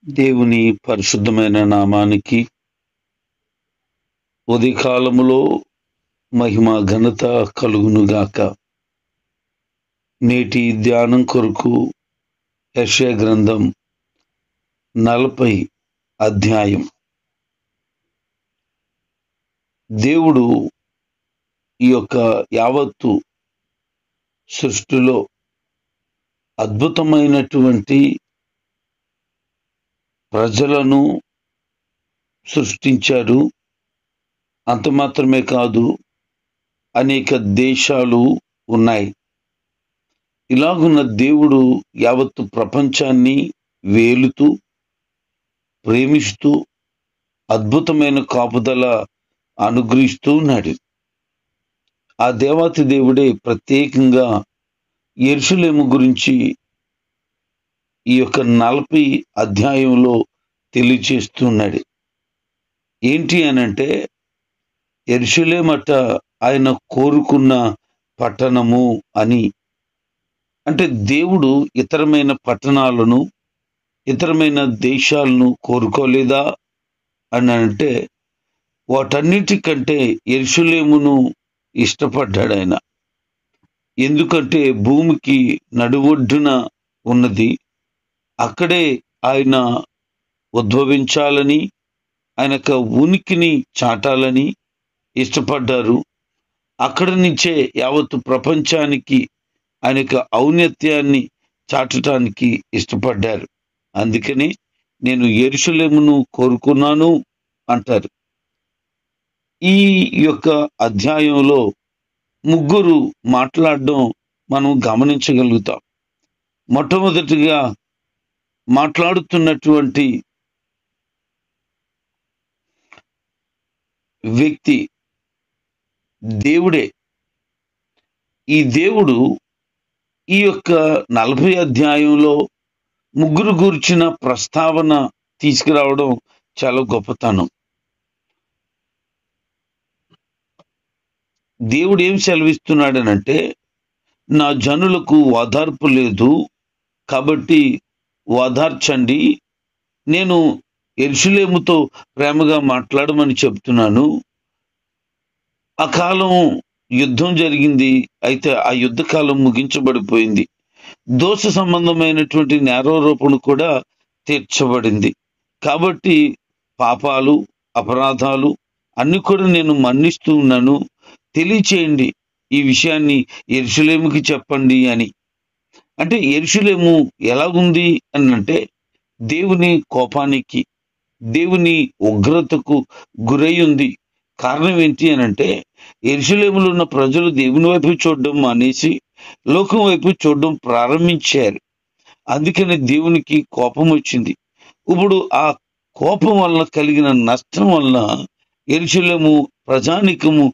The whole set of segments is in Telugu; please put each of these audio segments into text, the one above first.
దేవుని పరిశుద్ధమైన నామానికి ఉదయకాలములో మహిమ ఘనత కలుగునుగాక. నేటి ధ్యానం కొరకు యెషయా గ్రంథం 40 అధ్యాయం. దేవుడు ఈ యొక్క యావత్తు సృష్టిలో అద్భుతమైనటువంటి ప్రజలను సృష్టించారు. అంత మాత్రమే కాదు, అనేక దేశాలు ఉన్నాయి. ఇలాగున్న దేవుడు యావత్తు ప్రపంచాన్ని వేలుతూ ప్రేమిస్తూ అద్భుతమైన కాపుదల అనుగ్రహిస్తూ ఉన్నాడు. ఆ దేవాతి దేవుడే ప్రత్యేకంగా యెరూషలేము గురించి ఈ యొక్క 40 అధ్యాయంలో తెలియచేస్తున్నాడు. ఏంటి అనంటే, యెరూషలేమట ఆయన కోరుకున్న పట్టణము అని. అంటే దేవుడు ఇతరమైన పట్టణాలను, ఇతరమైన దేశాలను కోరుకోలేదా అని అంటే, వాటన్నిటికంటే యెరూషలేమును ఇష్టపడ్డాడు ఆయన. ఎందుకంటే భూమికి నడువొడ్డున ఉన్నది. అక్కడే ఆయన ఉద్భవించాలని, ఆయన యొక్క ఉనికిని చాటాలని ఇష్టపడ్డారు. అక్కడి నుంచే యావత్తు ప్రపంచానికి ఆయన యొక్క ఔన్నత్యాన్ని చాటటానికి ఇష్టపడ్డారు. అందుకని నేను యెరూషలేమును కోరుకున్నాను అంటారు. ఈ యొక్క అధ్యాయంలో ముగ్గురు మాట్లాడడం మనం గమనించగలుగుతాం. మొట్టమొదటిగా మాట్లాడుతున్నటువంటి వ్యక్తి దేవుడే. ఈ దేవుడు ఈ యొక్క 40 అధ్యాయంలో ముగ్గురు గూర్చిన ప్రస్తావన తీసుకురావడం చాలా గొప్పతనం. దేవుడు ఏం సెలవిస్తున్నాడనంటే, నా జనులకు ఓదార్పు లేదు కాబట్టి ఓదార్చండి. నేను యెరూషలేముతో ప్రేమగా మాట్లాడమని చెప్తున్నాను. ఆ కాలం యుద్ధం జరిగింది. అయితే ఆ యుద్ధ కాలం ముగించబడిపోయింది. దోష సంబంధమైనటువంటి నేరారోపణ కూడా తీర్చబడింది. కాబట్టి పాపాలు, అపరాధాలు అన్ని కూడా నేను మన్నిస్తూ ఉన్నాను. తెలియచేయండి, ఈ విషయాన్ని యెరూషలేముకి చెప్పండి అని. అంటే యెరూషలేము ఎలాగుంది అని అంటే, దేవుని కోపానికి, దేవుని ఉగ్రతకు గురై ఉంది. కారణం ఏంటి అని అంటే, యెరూషలేములో ఉన్న ప్రజలు దేవుని వైపు చూడడం మానేసి లోకం వైపు చూడడం ప్రారంభించారు. అందుకని దేవునికి కోపం వచ్చింది. ఇప్పుడు ఆ కోపం వలన కలిగిన నష్టం వలన యెరూషలేము ప్రజానికము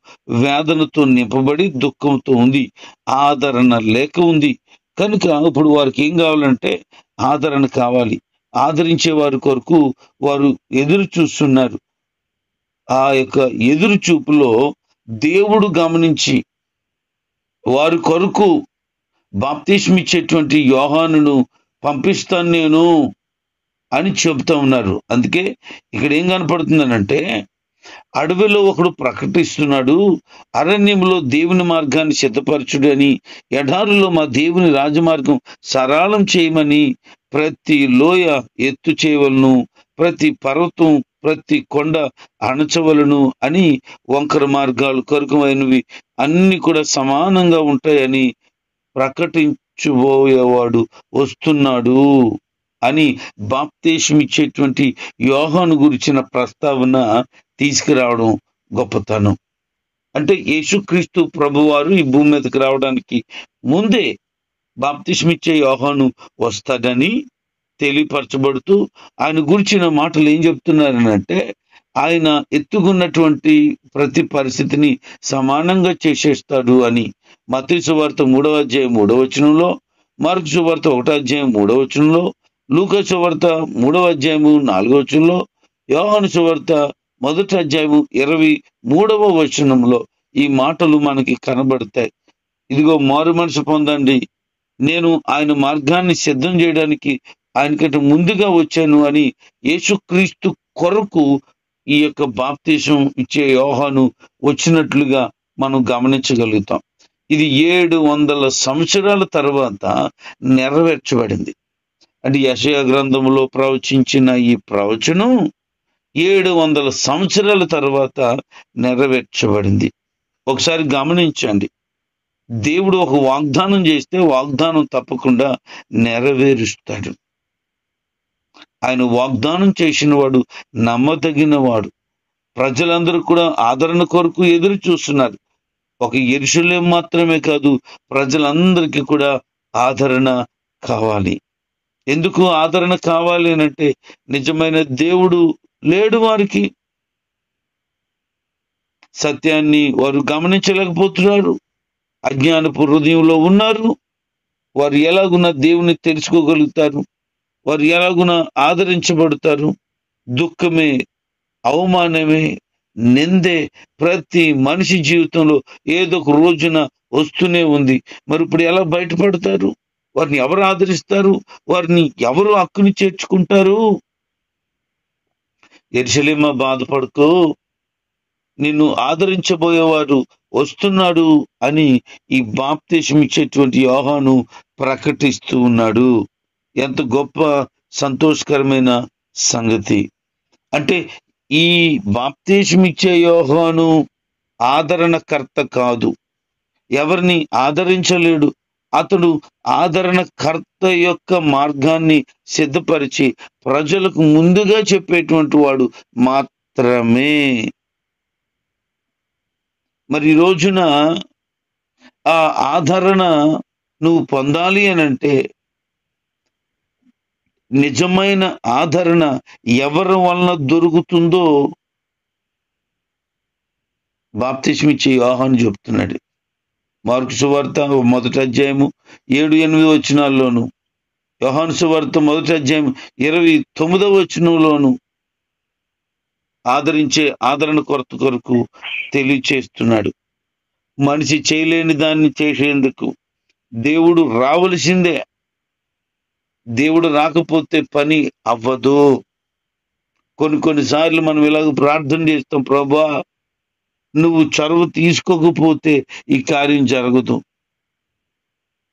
వేదనతో నింపబడి దుఃఖంతో ఉంది. ఆదరణ లేక ఉంది. కనుక ఇప్పుడు వారికి ఏం కావాలంటే ఆదరణ కావాలి. ఆదరించే వారి కొరకు వారు ఎదురు చూస్తున్నారు. ఆ యొక్క ఎదురు చూపులో దేవుడు గమనించి వారి కొరకు బాప్తిస్మిచ్చేటువంటి యోహానును పంపిస్తాను నేను అని చెబుతా ఉన్నారు. అందుకే ఇక్కడ ఏం కనపడుతుందనంటే, అడవిలో ఒకడు ప్రకటిస్తున్నాడు, అరణ్యంలో దేవుని మార్గాన్ని సిద్ధపరచుడు అని, ఎడారులో మా దేవుని రాజమార్గం సరళం చేయమని, ప్రతి లోయ ఎత్తు చేయవలను, ప్రతి పర్వతం, ప్రతి కొండ అణచవలను అని, వంకర మార్గాలు కరుకమైనవి అన్ని కూడా సమానంగా ఉంటాయని ప్రకటించబోయేవాడు వస్తున్నాడు అని బాప్తిస్మిచ్చేటువంటి యోహాను గురించిన ప్రస్తావన తీసుకురావడం గొప్పతనం. అంటే యేసుక్రీస్తు ప్రభువారు ఈ భూమి మీదకి రావడానికి ముందే బాప్తిస్మిచ్చే యోహాను వస్తాడని తెలియపరచబడుతూ ఆయన గురించిన మాటలు ఏం చెప్తున్నారనంటే, ఆయన ఎత్తుకున్నటువంటి ప్రతి పరిస్థితిని సమానంగా చేసేస్తాడు అని. మత్తయి సువార్త 3వ అధ్యాయం 3వ వచనంలో, మార్కు సువార్త 1వ అధ్యాయం 3వ వచనంలో, లూకా సువార్త 3వ అధ్యాయము 4వ వచనంలో, యోహాను సువార్త 1వ అధ్యాయము 23వ వచనంలో ఈ మాటలు మనకి కనబడతాయి. ఇదిగో మారు మనసు పొందండి, నేను ఆయన మార్గాన్ని సిద్ధం చేయడానికి ఆయనకంటే ముందుగా వచ్చాను అని యేసుక్రీస్తు కొరకు ఈ యొక్క బాప్తిసం ఇచ్చే యోహాను వచ్చినట్లుగా మనం గమనించగలుగుతాం. ఇది 700 సంవత్సరాల తర్వాత నెరవేర్చబడింది. అంటే యెషయా గ్రంథంలో ప్రవచించిన ఈ ప్రవచనం 700 సంవత్సరాల తర్వాత నెరవేర్చబడింది. ఒకసారి గమనించండి, దేవుడు ఒక వాగ్దానం చేస్తే వాగ్దానం తప్పకుండా నెరవేరుస్తాడు. ఆయన వాగ్దానం చేసిన వాడు నమ్మదగిన వాడు. ప్రజలందరూ కూడా ఆదరణ కొరకు ఎదురు చూస్తున్నారు. ఒక యెరూషలేము మాత్రమే కాదు, ప్రజలందరికీ కూడా ఆదరణ కావాలి. ఎందుకు ఆదరణ కావాలి అంటే నిజమైన దేవుడు లేడు వారికి. సత్యాన్ని వారు గమనించలేకపోతున్నారు. అజ్ఞానపు హృదయంలో ఉన్నారు. వారు ఎలాగున దేవుని తెలుసుకోగలుగుతారు? వారు ఎలాగున ఆదరించబడతారు? దుఃఖమే, అవమానమే, నిందే ప్రతి మనిషి జీవితంలో ఏదో ఒక రోజున వస్తూనే ఉంది. మరి ఇప్పుడు ఎలా బయటపడతారు? వారిని ఎవరు ఆదరిస్తారు? వారిని ఎవరు హక్కుని చేర్చుకుంటారు? యెరూషలేమా బాధపడుకో, నిన్ను ఆదరించబోయేవాడు వస్తున్నాడు అని ఈ బాప్తిసం ఇచ్చేటువంటి యోహాను ప్రకటిస్తూ ఉన్నాడు. ఎంత గొప్ప సంతోషకరమైన సంగతి! అంటే ఈ బాప్తిసం ఇచ్చే యోహాను ఆదరణకర్త కాదు, ఎవరిని ఆదరించలేడు. అతడు ఆదరణకర్త యొక్క మార్గాన్ని సిద్ధపరిచి ప్రజలకు ముందుగా చెప్పేటువంటి వాడు మాత్రమే. మరి ఈ రోజున ఆ ఆదరణ నువ్వు పొందాలి అనంటే, నిజమైన ఆదరణ ఎవరి వలన దొరుకుతుందో బాప్తిసం ఇచ్చే యోహాను చెప్తున్నాడు. మార్కు సువార్త 1వ అధ్యాయము 7-8 వచనాల్లోను, యోహాను సువార్త 1వ అధ్యాయం 29వ వచనంలోను ఆదరణ కొరత కొరకు తెలియచేస్తున్నాడు. మనిషి చేయలేని దాన్ని చేసేందుకు దేవుడు రావలసిందే. దేవుడు రాకపోతే పని అవ్వదు. కొన్నిసార్లు మనం ఇలాగ ప్రార్థన చేస్తాం, ప్రభువా నువ్వు చొరవ తీసుకోకపోతే ఈ కార్యం జరగదు,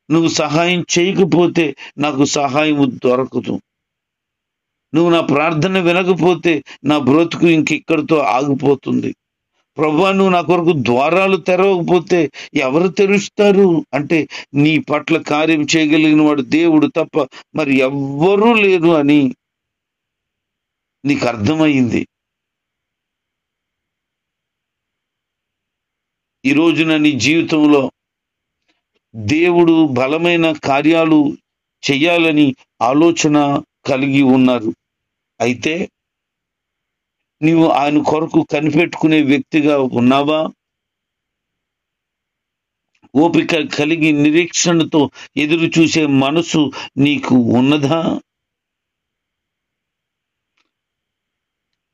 నువ్వు సహాయం చేయకపోతే నాకు సహాయం దొరకదు, నువ్వు నా ప్రార్థన వినకపోతే నా బ్రతుకు ఇంకెక్కడితో ఆగిపోతుంది, ప్రభువా నువ్వు నా కొరకు ద్వారాలు తెరవకపోతే ఎవరు తెరుస్తారు? అంటే నీ పట్ల కార్యం చేయగలిగిన వాడు దేవుడు తప్ప మరి ఎవ్వరూ లేరు అని నీకు అర్థమైంది. ఈ రోజున నీ జీవితంలో దేవుడు బలమైన కార్యాలు చెయ్యాలని ఆలోచన కలిగి ఉన్నారు. అయితే నీవు ఆయన కొరకు కనిపెట్టుకునే వ్యక్తిగా ఉన్నావా? ఓపిక కలిగి నిరీక్షణతో ఎదురు చూసే మనసు నీకు ఉన్నదా?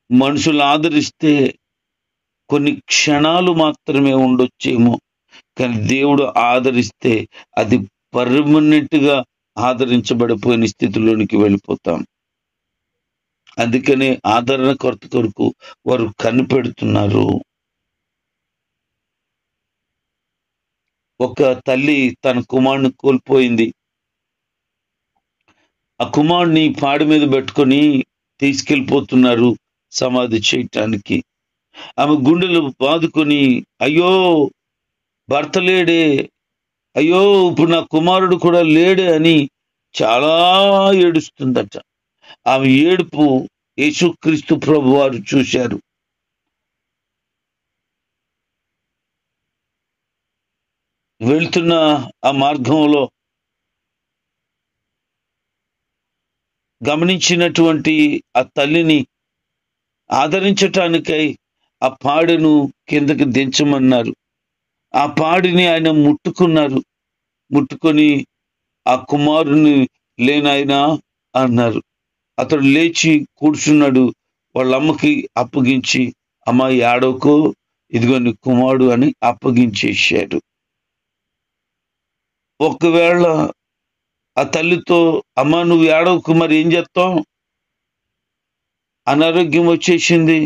మనుషులు ఆదరిస్తే కొన్ని క్షణాలు మాత్రమే ఉండొచ్చేమో, కానీ దేవుడు ఆదరిస్తే అది పర్మనెంట్గా ఆదరించబడిపోయిన స్థితిలోనికి వెళ్ళిపోతాం. అందుకనే ఆదరణ కొరత కొరకు వారు కనిపెడుతున్నారు. ఒక తల్లి తన కుమారుని కోల్పోయింది. ఆ కుమారుని పాడి మీద పెట్టుకొని తీసుకెళ్ళిపోతున్నారు సమాధి చేయటానికి. ఆమె గుండెలు బాదుకొని, అయ్యో భర్త లేడే, అయ్యో ఇప్పుడు నా కుమారుడు కూడా లేడే అని చాలా ఏడుస్తుందట. ఆమె ఏడుపు యేసుక్రీస్తు ప్రభు వారు చూశారు. వెళ్తున్న ఆ మార్గంలో గమనించినటువంటి ఆ తల్లిని ఆదరించటానికై ఆ పాడెను కిందకి దించమన్నారు. ఆ పాడిని ఆయన ముట్టుకున్నారు. ముట్టుకొని ఆ కుమారుని లేనాయనా అన్నారు. అతడు లేచి కూర్చున్నాడు. వాళ్ళ అమ్మకి అప్పగించి, అమ్మ ఏడవకో, ఇదిగో నీ కుమారుడు అని అప్పగించేశాడు. ఒకవేళ ఆ తల్లితో, అమ్మ నువ్వు ఏడవకు, మరి ఏం చేస్తాం, అనారోగ్యం వచ్చేసింది,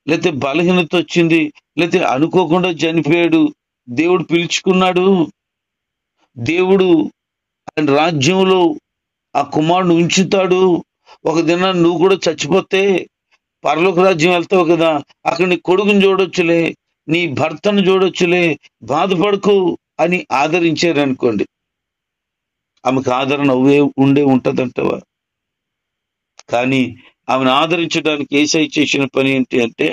లేకపోతే బలహీనత వచ్చింది, లేకపోతే అనుకోకుండా చనిపోయాడు, దేవుడు పిలుచుకున్నాడు, దేవుడు ఆయన రాజ్యంలో ఆ కుమారుడు ఉంచుతాడు, ఒక దినాన్ని నువ్వు కూడా చచ్చిపోతే పరలోక రాజ్యం వెళ్తావు కదా, అక్కడ నీ కొడుకుని చూడొచ్చులే, నీ భర్తను చూడొచ్చులే, బాధపడకు అని ఆదరించారనుకోండి, ఆమెకు ఆదరణ ఉండే ఉంటదంటవా? కానీ ఆమెను ఆదరించడానికి యేసయ్య చేసిన పని ఏంటి అంటే,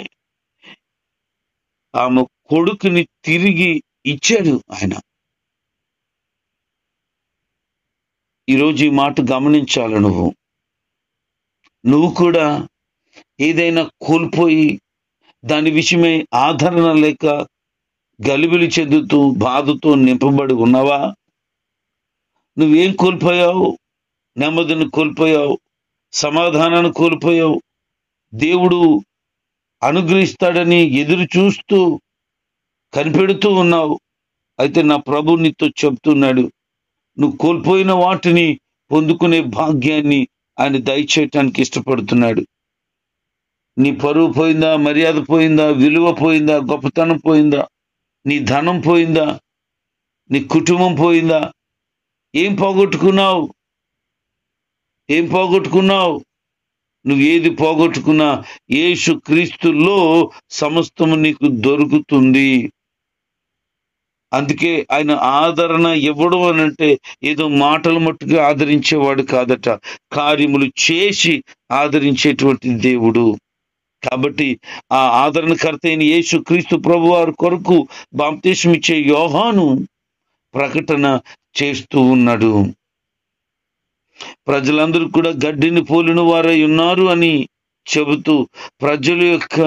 ఆమె కొడుకుని తిరిగి ఇచ్చాడు ఆయన. ఈరోజు ఈ మాట గమనించాలి. నువ్వు కూడా ఏదైనా కోల్పోయి దాని విషయమై ఆదరణ లేక గలిబిలి చెందుతూ బాధతో నింపబడి ఉన్నావా? నువ్వేం కోల్పోయావు? నెమ్మదిని కోల్పోయావు, సమాధానాన్ని కోల్పోయావు, దేవుడు అనుగ్రహిస్తాడని ఎదురు చూస్తూ కనిపెడుతూ ఉన్నావు. అయితే నా ప్రభు నీతో చెప్తున్నాడు, నువ్వు కోల్పోయిన వాటిని పొందుకునే భాగ్యాన్ని ఆయన దయచేయటానికి ఇష్టపడుతున్నాడు. నీ పరువు పోయిందా, మర్యాద పోయిందా, విలువ పోయిందా, గొప్పతనం పోయిందా, నీ ధనం పోయిందా, నీ కుటుంబం పోయిందా? ఏం పోగొట్టుకున్నావు? ఏం పోగొట్టుకున్నావు? నువ్వు ఏది పోగొట్టుకున్నా యేసు క్రీస్తులో సమస్తము నీకు దొరుకుతుంది. అందుకే ఆయన ఆదరణ ఇవ్వడం అని అంటే ఏదో మాటలు మట్టుగా ఆదరించేవాడు కాదట, కార్యములు చేసి ఆదరించేటువంటి దేవుడు. కాబట్టి ఆ ఆదరణకర్త అయిన యేసు క్రీస్తు ప్రభు వారి కొరకు బాప్తిస్మం ఇచ్చే యోహాను ప్రకటన చేస్తూ ఉన్నాడు. ప్రజలందరూ కూడా గడ్డిని పోలిన వారై ఉన్నారు అని చెబుతూ ప్రజల యొక్క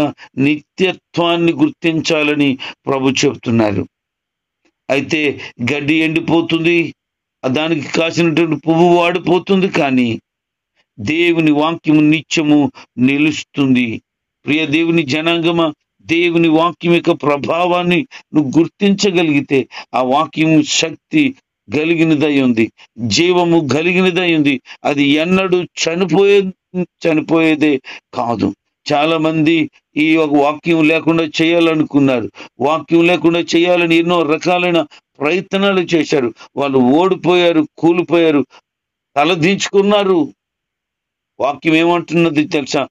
నిత్యత్వాన్ని గుర్తించాలని ప్రభు చెబుతున్నారు. అయితే గడ్డి ఎండిపోతుంది, దానికి కాసినటువంటి పువ్వు వాడిపోతుంది, కానీ దేవుని వాక్యము నిత్యము నిలుస్తుంది. ప్రియ దేవుని జనాంగమ, దేవుని వాక్యం యొక్క ప్రభావాన్ని నువ్వు గుర్తించగలిగితే ఆ వాక్యము శక్తి కలిగినదై ఉంది, జీవము కలిగినదై ఉంది. అది ఎన్నడూ చనిపోయేదే కాదు. చాలా మంది ఈ ఒక వాక్యం లేకుండా చేయాలనుకున్నారు, వాక్యం లేకుండా చేయాలని ఎన్నో రకాలైన ప్రయత్నాలు చేశారు. వాళ్ళు ఓడిపోయారు, కూలిపోయారు, తలదించుకున్నారు. వాక్యం ఏమంటున్నది తెలుసా?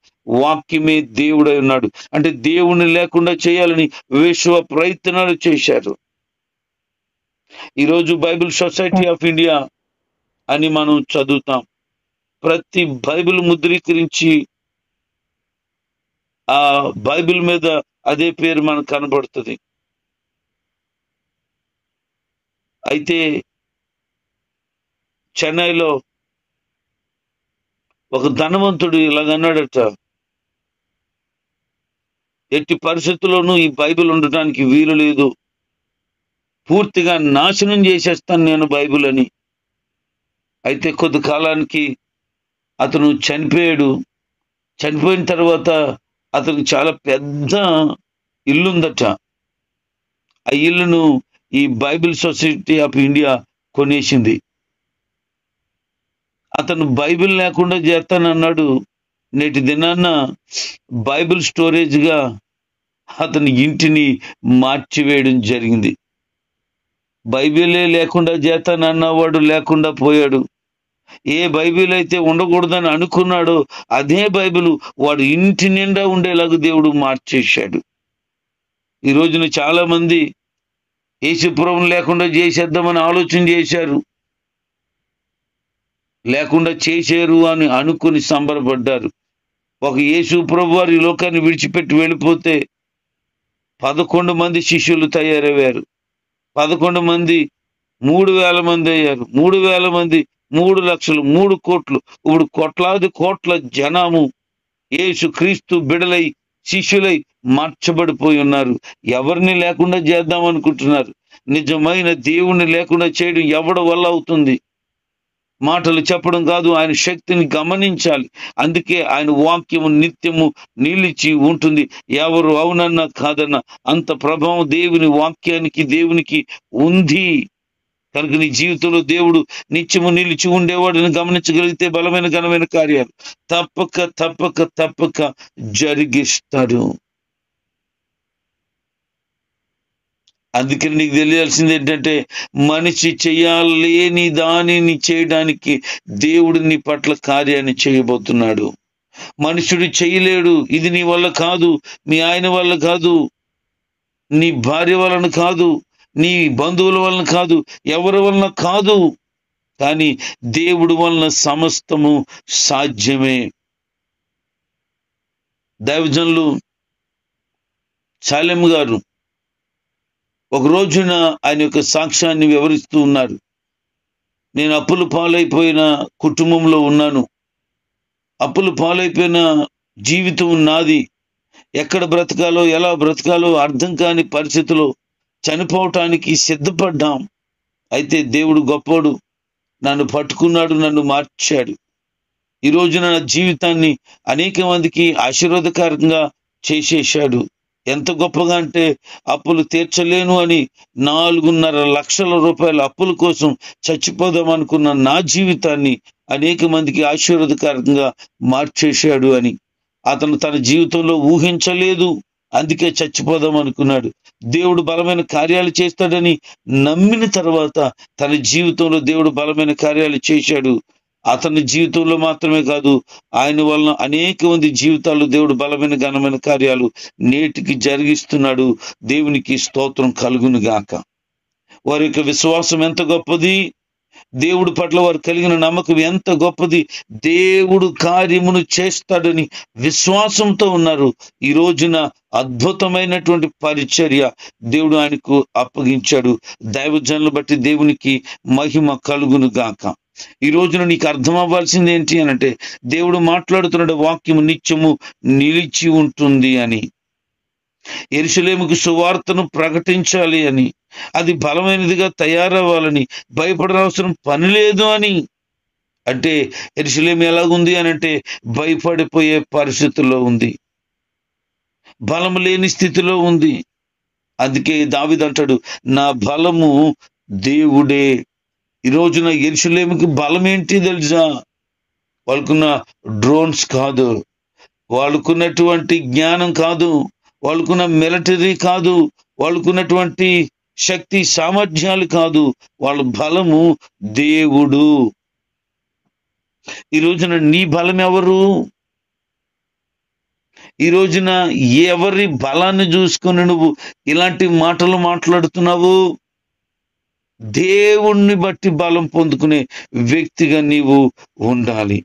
వాక్యమే దేవుడై ఉన్నాడు అంటే దేవుని లేకుండా చేయాలని విశ్వ ప్రయత్నాలు చేశారు. ఈరోజు బైబిల్ సొసైటీ ఆఫ్ ఇండియా అని మనం చదువుతాం. ప్రతి బైబిల్ ముద్రీకరించి ఆ బైబిల్ మీద అదే పేరు మనకు కనబడుతుంది. అయితే చెన్నైలో ఒక ధనవంతుడు ఇలాగన్నాడట, ఎట్టి పరిస్థితుల్లోనూ ఈ బైబిల్ ఉండటానికి వీలు లేదు, పూర్తిగా నాశనం చేసేస్తాను నేను బైబిల్ అని. అయితే కొద్ది కాలానికి అతను చనిపోయాడు. చనిపోయిన తర్వాత అతనికి చాలా పెద్ద ఇల్లుందట. ఆ ఇల్లును ఈ బైబిల్ సొసైటీ ఆఫ్ ఇండియా కొనేసింది. అతను బైబిల్ లేకుండా చేస్తానన్నాడు. నేటి దినాన్న బైబిల్ స్టోరేజ్గా అతని ఇంటిని మార్చివేయడం జరిగింది. బైబిలే లేకుండా చేస్తానన్నవాడు లేకుండా పోయాడు. ఏ బైబిల్ అయితే ఉండకూడదని అనుకున్నాడో అదే బైబిల్ వాడు ఇంటి నిండా ఉండేలాగా దేవుడు మార్చేశాడు. ఈ రోజున చాలా మంది యేసుప్రభువుని లేకుండా చేసేద్దామని ఆలోచన చేశారు, లేకుండా చేశారు అని అనుకుని సంబరపడ్డారు. ఒక యేసుప్రభు వారు ఈ లోకాన్ని విడిచిపెట్టి వెళ్ళిపోతే 11 మంది శిష్యులు తయారయ్యారు. 11 మంది 3,000 మంది అయ్యారు. 3,000 మంది 3 లక్షలు, 3 కోట్లు. ఇప్పుడు కోట్లాది కోట్ల జనము యేసు క్రీస్తు బిడలై శిష్యులై మార్చబడిపోయి ఉన్నారు. ఎవరిని లేకుండా చేద్దాం అనుకుంటున్నారు? నిజమైన దేవుణ్ణి లేకుండా చేయడం ఎవడి వల్ల అవుతుంది? మాటలు చెప్పడం కాదు, ఆయన శక్తిని గమనించాలి. అందుకే ఆయన వాక్యము నిత్యము నిలిచి ఉంటుంది. ఎవరు అవునన్నా కాదన్నా అంత ప్రభావం దేవుని వాక్యానికి, దేవునికి ఉంది. కనుక నీ జీవితంలో దేవుడు నిత్యము నిలిచి ఉండేవాడిని గమనించగలిగితే బలమైన ఘనమైన కార్యాలు తప్పక తప్పక తప్పక జరిగిస్తాడు. అందుకని నీకు తెలియాల్సింది ఏంటంటే, మనిషి చెయ్యాలేని దానిని చేయడానికి దేవుడు నీ పట్ల కార్యాన్ని చేయబోతున్నాడు. మనుషుడు చేయలేడు. ఇది నీ వల్ల కాదు, మీ ఆయన వల్ల కాదు, నీ భార్య వలన కాదు, నీ బంధువుల వలన కాదు, ఎవరి వలన కాదు. కానీ దేవుడి వలన సమస్తము సాధ్యమే. దైవజనులు చాలెం గారు ఒక రోజున ఆయన యొక్క సాక్ష్యాన్ని వివరిస్తూ ఉన్నారు. నేను అప్పులు పాలైపోయిన కుటుంబంలో ఉన్నాను. అప్పులు పాలైపోయిన జీవితం నాది. ఎక్కడ బ్రతకాలో ఎలా బ్రతకాలో అర్థం కాని పరిస్థితిలో చనిపోవటానికి సిద్ధపడ్డాం. అయితే దేవుడు గొప్పోడు, నన్ను పట్టుకున్నాడు, నన్ను మార్చాడు. ఈ రోజున నా జీవితాన్ని అనేక మందికి ఆశీర్వాదకరంగా చేసేశాడు. ఎంత గొప్పగా అంటే, అప్పులు తీర్చలేను అని 4.5 లక్షల రూపాయల అప్పుల కోసం చచ్చిపోదాం అనుకున్న నా జీవితాన్ని అనేక మందికి ఆశీర్వాదకరంగా మార్చేశాడు అని అతను తన జీవితంలో ఊహించలేదు. అందుకే చచ్చిపోదాం అనుకున్నాడు. దేవుడు బలమైన కార్యాలు చేస్తాడని నమ్మిన తర్వాత తన జీవితంలో దేవుడు బలమైన కార్యాలు చేశాడు. అతని జీవితంలో మాత్రమే కాదు, ఆయన వలన అనేక మంది జీవితాల్లో దేవుడు బలమైన ఘనమైన కార్యాలు నేటికి జరిగిస్తున్నాడు. దేవునికి స్తోత్రం కలుగును గాక. వారి యొక్క విశ్వాసం ఎంత గొప్పది, దేవుడి పట్ల వారు కలిగిన నమ్మకం ఎంత గొప్పది. దేవుడు కార్యమును చేస్తాడని విశ్వాసంతో ఉన్నారు. ఈ రోజున అద్భుతమైనటువంటి పరిచర్య దేవుడు ఆయనకు అప్పగించాడు. దైవజనులు బట్టి దేవునికి మహిమ కలుగును గాక. ఈ రోజున నీకు అర్థం అవ్వాల్సింది ఏంటి అనంటే, దేవుడు మాట్లాడుతున్న వాక్యము నిత్యము నిలిచి ఉంటుంది అని. యెరూషలేముకు సువార్తను ప్రకటించాలి అని, అది బలమైనదిగా తయారవ్వాలని, భయపడనవసరం పని లేదు అని. అంటే యెరూషలేము ఎలాగుంది అనంటే, భయపడిపోయే పరిస్థితుల్లో ఉంది, బలం లేని స్థితిలో ఉంది. అందుకే దావీదు అంటాడు, నా బలము దేవుడే. ఈ రోజున యెరూషలేముకి బలం ఏంటి తెలుసా? వాళ్ళకున్న డ్రోన్స్ కాదు, వాళ్ళకున్నటువంటి జ్ఞానం కాదు, వాళ్ళకున్న మిలిటరీ కాదు, వాళ్ళకున్నటువంటి శక్తి సామర్థ్యాలు కాదు, వాళ్ళ బలము దేవుడు. ఈ రోజున నీ బలం ఎవరు? ఈ రోజున ఎవరి బలాన్ని చూసుకొని నువ్వు ఇలాంటి మాటలు మాట్లాడుతున్నావు? దేవుణ్ణి బట్టి బలం పొందుకునే వ్యక్తిగా నీవు ఉండాలి.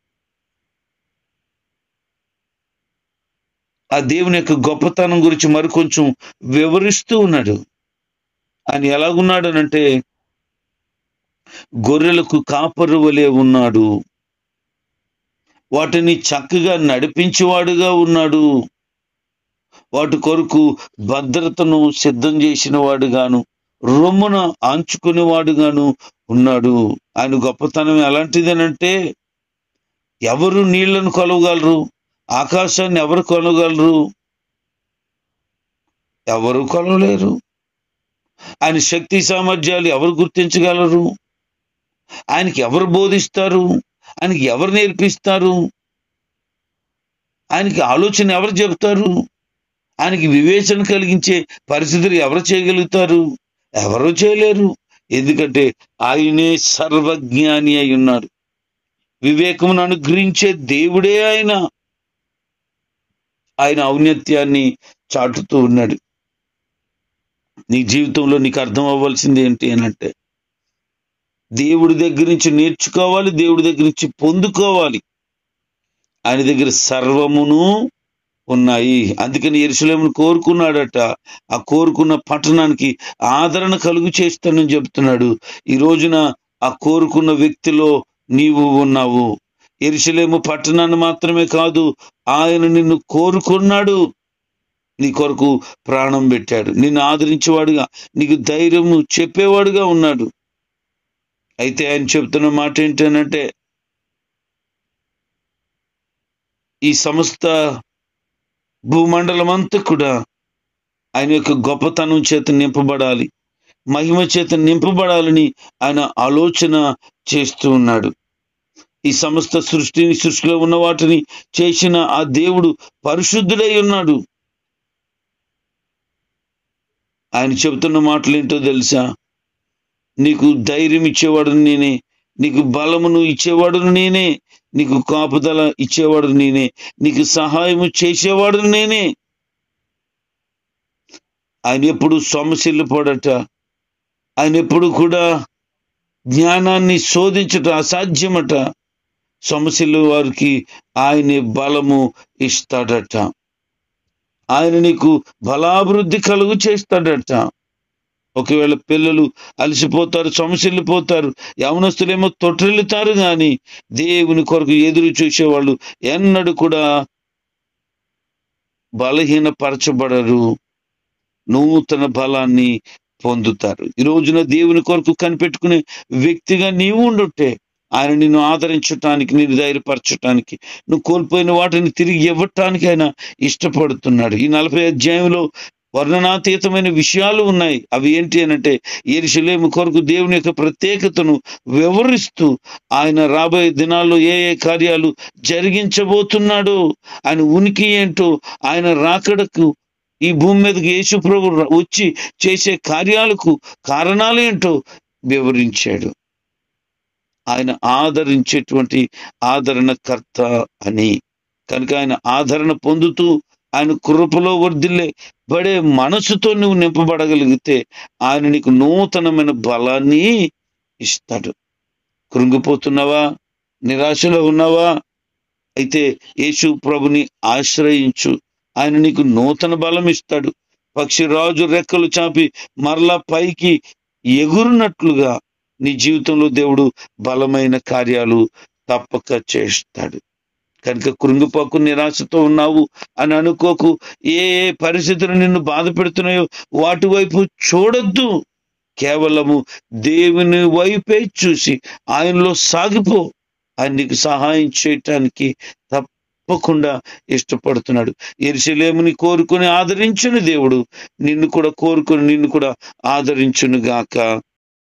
ఆ దేవుని యొక్క గొప్పతనం గురించి మరికొంచెం వివరిస్తూ ఉన్నాడు. ఆయన ఎలాగున్నాడనంటే, గొర్రెలకు కాపరి వలె ఉన్నాడు, వాటిని చక్కగా నడిపించేవాడుగా ఉన్నాడు, వాటి కొరకు భద్రతను సిద్ధం చేసిన వాడుగాను, రొమ్మున ఆంచుకునేవాడుగాను ఉన్నాడు. ఆయన గొప్పతనం ఎలాంటిదేనంటే, ఎవరు నీళ్లను కొలవగలరు? ఆకాశాన్ని ఎవరు కొలవగలరు? ఎవరు కొలవలేరు. ఆయన శక్తి సామర్థ్యాలు ఎవరు గుర్తించగలరు? ఆయనకి ఎవరు బోధిస్తారు? ఆయనకి ఎవరు నేర్పిస్తారు? ఆయనకి ఆలోచన ఎవరు చెప్తారు? ఆయనకి వివేచన కలిగించే పరిస్థితులు ఎవరు చేయగలుగుతారు? ఎవరు చేయలేరు. ఎందుకంటే ఆయనే సర్వజ్ఞాని అయి ఉన్నాడు. వివేకమును అనుగ్రహించే దేవుడే ఆయన. ఆయన ఔన్నత్యాన్ని చాటుతూ ఉన్నాడు. నీ జీవితంలో నీకు అర్థం అవ్వాల్సింది ఏంటి అనంటే, దేవుడి దగ్గర నుంచి నేర్చుకోవాలి, దేవుడి దగ్గర నుంచి పొందుకోవాలి. ఆయన దగ్గర సర్వమును ఉన్నాయి. అందుకని యెరూషలేమును కోరుకున్నాడట. ఆ కోరుకున్న పట్టణానికి ఆదరణ కలుగు చేస్తానని చెప్తున్నాడు. ఈ రోజున ఆ కోరుకున్న వ్యక్తిలో నీవు ఉన్నావు. యెరూషలేము పట్టణాన్ని మాత్రమే కాదు, ఆయన నిన్ను కోరుకున్నాడు, నీ కొరకు ప్రాణం పెట్టాడు, నిన్ను ఆదరించేవాడుగా, నీకు ధైర్యము చెప్పేవాడుగా ఉన్నాడు. అయితే ఆయన చెప్తున్న మాట ఏంటనంటే, ఈ సమస్త భూమండలం అంతా కూడా ఆయన యొక్క గొప్పతనం చేత నింపబడాలి. మహిమ చేత నింపబడాలని ఆయన ఆలోచన చేస్తూ ఉన్నాడు. ఈ సమస్త సృష్టిలో ఉన్న వాటిని చేసిన ఆ దేవుడు పరిశుద్ధుడై ఉన్నాడు. ఆయన చెబుతున్న మాటలు ఏంటో తెలుసా? నీకు ధైర్యం ఇచ్చేవాడును నేనే, నీకు బలమును ఇచ్చేవాడును నేనే, నీకు కాపుదల ఇచ్చేవాడు నేనే, నీకు సహాయము చేసేవాడును నేనే. ఆయన ఎప్పుడు సొమ్మసిల్లిపోడట. ఆయన ఎప్పుడు కూడా జ్ఞానాన్ని శోధించట అసాధ్యమట. సొమ్మసిల్లు వారికి ఆయన బలము ఇస్తాడట. ఆయన నీకు బలాభివృద్ధి కలుగు చేస్తాడట. ఒకవేళ పిల్లలు అలసిపోతారు, సొమ్మసిల్లిపోతారు, యవనస్తులేమో తొట్టిల్లుతారు, కానీ దేవుని కొరకు ఎదురు చూసేవాళ్ళు ఎన్నడూ కూడా బలహీనపరచబడరు, నూతన బలాన్ని పొందుతారు. ఈ రోజున దేవుని కొరకు కనిపెట్టుకునే వ్యక్తిగా నీవు ఉండుంటే ఆయన నిన్ను ఆదరించటానికి, నిన్ను ధైర్యపరచటానికి, నువ్వు కోల్పోయిన వాటిని తిరిగి ఇవ్వటానికి ఆయన ఇష్టపడుతున్నాడు. ఈ 40 అధ్యాయంలో వర్ణనాతీతమైన విషయాలు ఉన్నాయి. అవి ఏంటి అనంటే, యెరూషలేము కొరకు దేవుని యొక్క ప్రత్యేకతను వివరిస్తూ ఆయన రాబోయే దినాల్లో ఏ ఏ కార్యాలు జరిగించబోతున్నాడో, ఆయన ఉనికి ఏంటో, ఆయన రాకడకు ఈ భూమి మీదకి యేసు ప్రభు వచ్చి చేసే కార్యాలకు కారణాలు ఏంటో వివరించాడు. ఆయన ఆదరించేటువంటి ఆదరణకర్త అని. కనుక ఆయన ఆదరణ పొందుతూ ఆయన కృపలో వర్ధిల్లే పడే మనసుతో నువ్వు నింపబడగలిగితే ఆయన నీకు నూతనమైన బలాన్ని ఇస్తాడు. కృంగిపోతున్నావా? నిరాశలో ఉన్నావా? అయితే యేసు ప్రభుని ఆశ్రయించు. ఆయన నీకు నూతన బలం ఇస్తాడు. పక్షిరాజు రెక్కలు చాపి మరలా పైకి ఎగురునట్లుగా నీ జీవితంలో దేవుడు బలమైన కార్యాలు తప్పక చేస్తాడు. కనుక కృంగిపోకు, నిరాశతో ఉన్నావు అని అనుకోకు. ఏ ఏ పరిస్థితులు నిన్ను బాధ పెడుతున్నాయో వాటి వైపు చూడొద్దు. కేవలము దేవుని వైపే చూసి ఆయనలో సాగిపో. ఆయన నీకు సహాయం చేయటానికి తప్పకుండా ఇష్టపడుతున్నాడు. యెరూషలేముని కోరుకొని ఆదరించిన దేవుడు నిన్ను కూడా కోరుకొని నిన్ను కూడా ఆదరించును గాక.